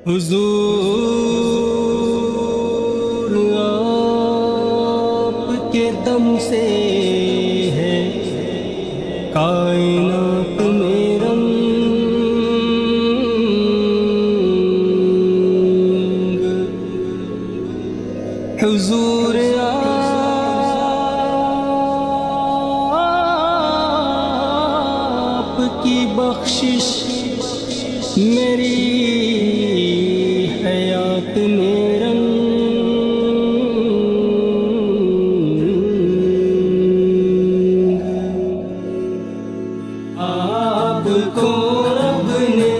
حضور آپ کے دم سے ہے کائنات میں رنگ، حضور آپ کی بخشش میری حیات میں رنگ، آپ کو رب نے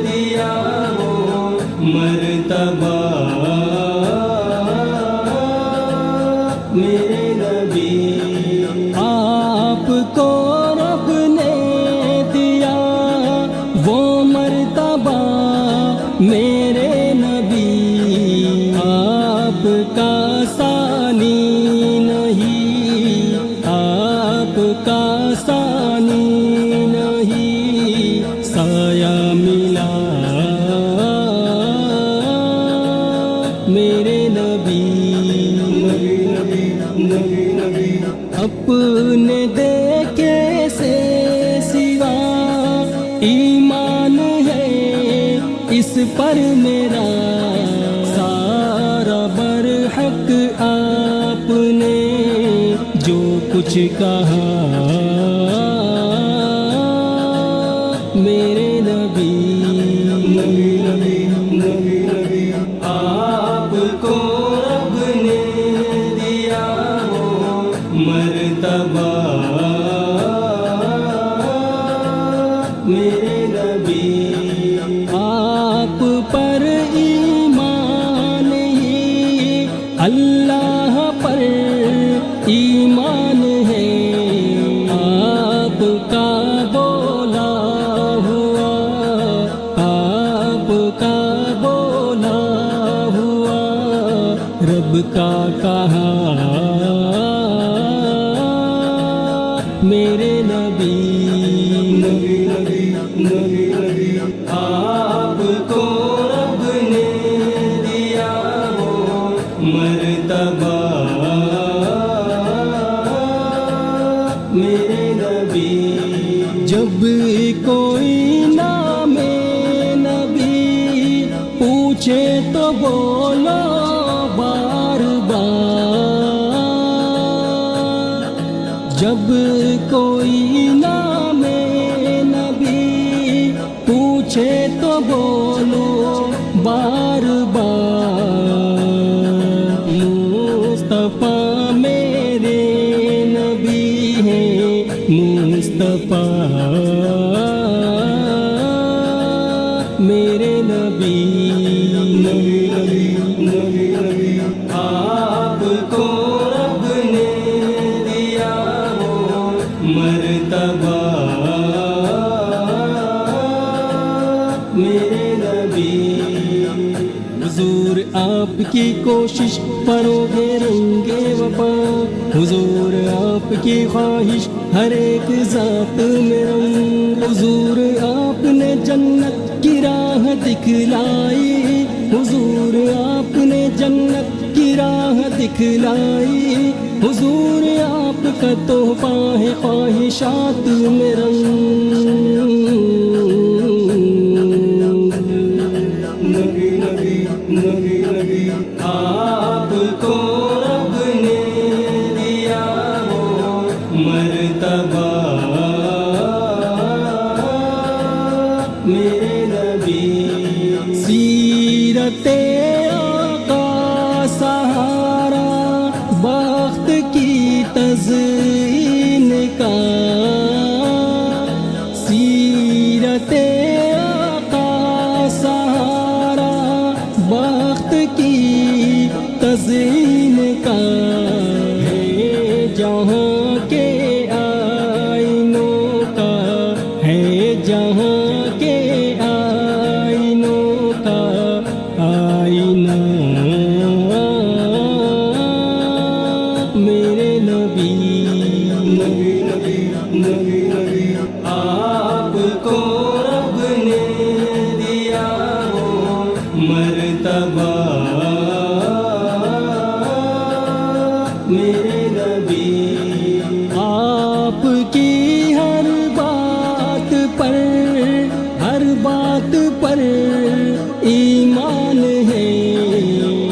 دیا وہ مرتبہ میرے نبی، آپ کو رب نے دیا وہ مرتبہ میرے نبی، آپ کا ثانی نہیں، آپ کا ثانی نہیں، سایہ ملا میرے نبی، اپنے دیکھے سے سوا ایمان ہے اس پر میرا، سارا برحق آپ نے جو کچھ کہا میرے نبی، آپ کو رب نے دیا وہ مرتبہ میرے نبی، آپ پر ایمان ہی اللہ پر ایمان ہے، آپ کا بولا ہوا، آپ کا بولا ہوا رب کا کہا میرے نبی، آپ کو رب نے دیا وہ مرتبہ میرے نبی، جب کوئی نام نبی پوچھے تو بولو بار بار، جب کوئی نام نبی پوچھے تو بولو بار بار، مصطفیٰ میرے نبی ہیں، مصطفیٰ میرے نبی، آپ کو رب نے دیا وہ مرتبہ میرے نبی، حضور آپ کی کوشش فروغ رنگ وفا، حضور آپ کی خواہش ہر ایک ذات میں رنگ، حضور آپ نے جنت کی راہ دکھلائی، حضور آپ نے جنت کی راہ دکھلائی، حضور آپ کا تحفہ ہے خواہشات میں رنگ، آپ کو رب نے دیا وہ مرتبہ میرے نبی، سیرت آقا سہارا بخت کی تزئین کا، سیرت آقا سہارا بخت کی تزئین کا، ہے جہاں کے آئینوں کا، ہے جہاں کے آئینوں کا مرتبہ میرے نبی، آپ کی ہر بات پر، ہر بات پر ایمان ہے،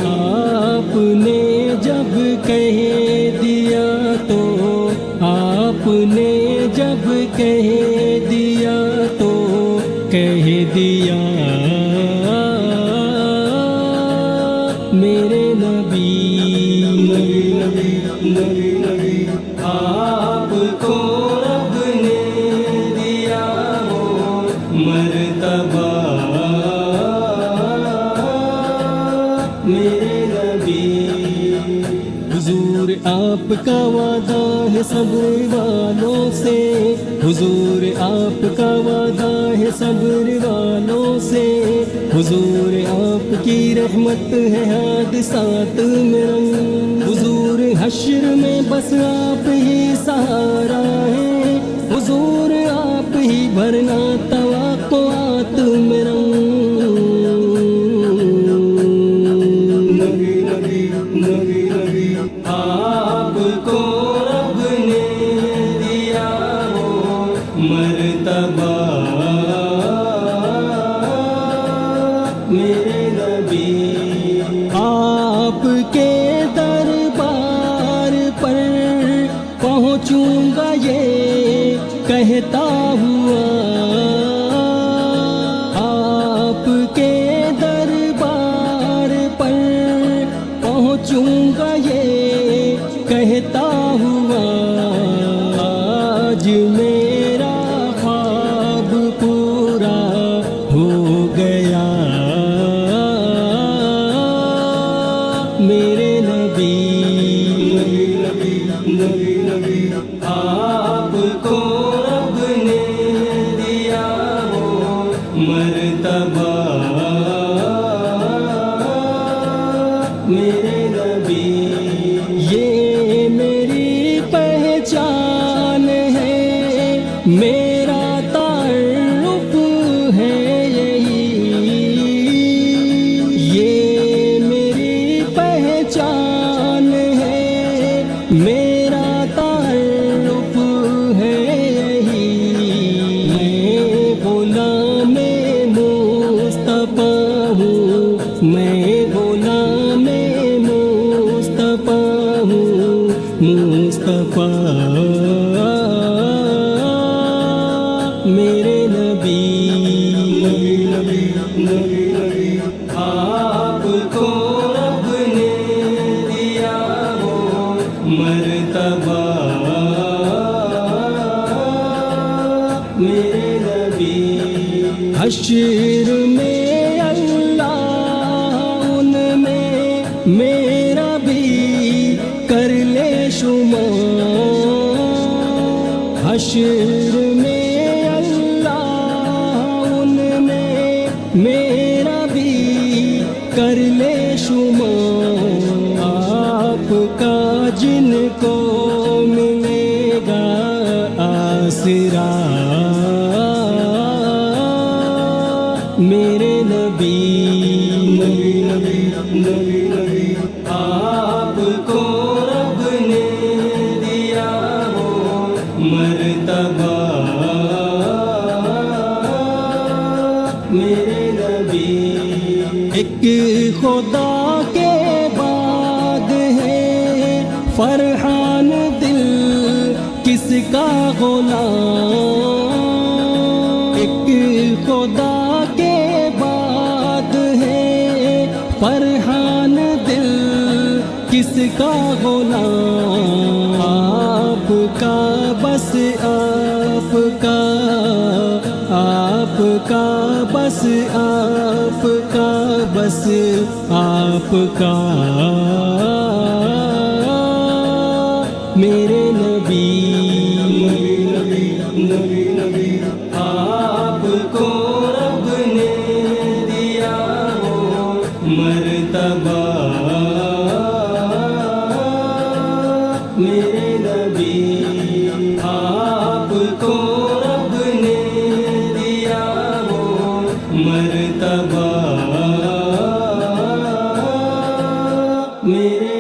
آپ نے جب کہہ دیا تو، آپ نے جب کہہ دیا تو کہہ دیا میرے نبی، نبی آپ کو رب نے دیا وہ مرتبہ میرے نبی، حضور آپ کا وعدہ ہے صبر والوں سے، حضور آپ کا وعدہ ہے صبر والوں سے، حضور آپ کی رحمت ہے حادثات میں رنگ، حضور حشر میں بس آپ ہی سہارا ہے، حضور آپ ہی بھرنا توقعات میں رنگ، نبی آپ کو رب نے دیا وہ مرتبہ میرے نبی، آپ کے دربار پر پہنچوں گا یہ کہتا ہوا، آپ کے دربار پر پہنچوں گا یہ کہتا ہوا، آج میرا خواب پورا ہو گیا میرے نبی، نبی آپ کو رب نے دیا وہ مرتبہ میرے نبی، یہ میری پہچان ہے، میرا تعارف ہے یہی، یہ میری پہچان ہے، میرا تعارف ہے یہی، میں غلام مصطفیٰ ہوں، میں غلام مصطفیٰ ہوں، مصطفیٰ میرے نبی، نبی آپ کو رب نے دیا وہ مرتبہ میرے نبی، حشر میں اللہ ان میں میرا بھی کر لے شمار، حشر میں اللہ ان میں میرا بھی کر لے شمار، آپ کا جن کو ملے گا آسرا میرے نبی، نبی آپ کو رب نے دیا وہ مرتبہ میرے نبی، ایک خدا کے بعد ہے فرحان دل کس کا غلام، ایک خدا کے بعد ہے فرحان دل کس کا غلام، آپ کا بس آپ کا، آپ کا بس آپ کا بس آپ کا میرے نبی، نبی آپ کو رب نے دیا وہ مرتبہ میرے نبی، آپ کو رب نے دیا وہ مرتبہ میرے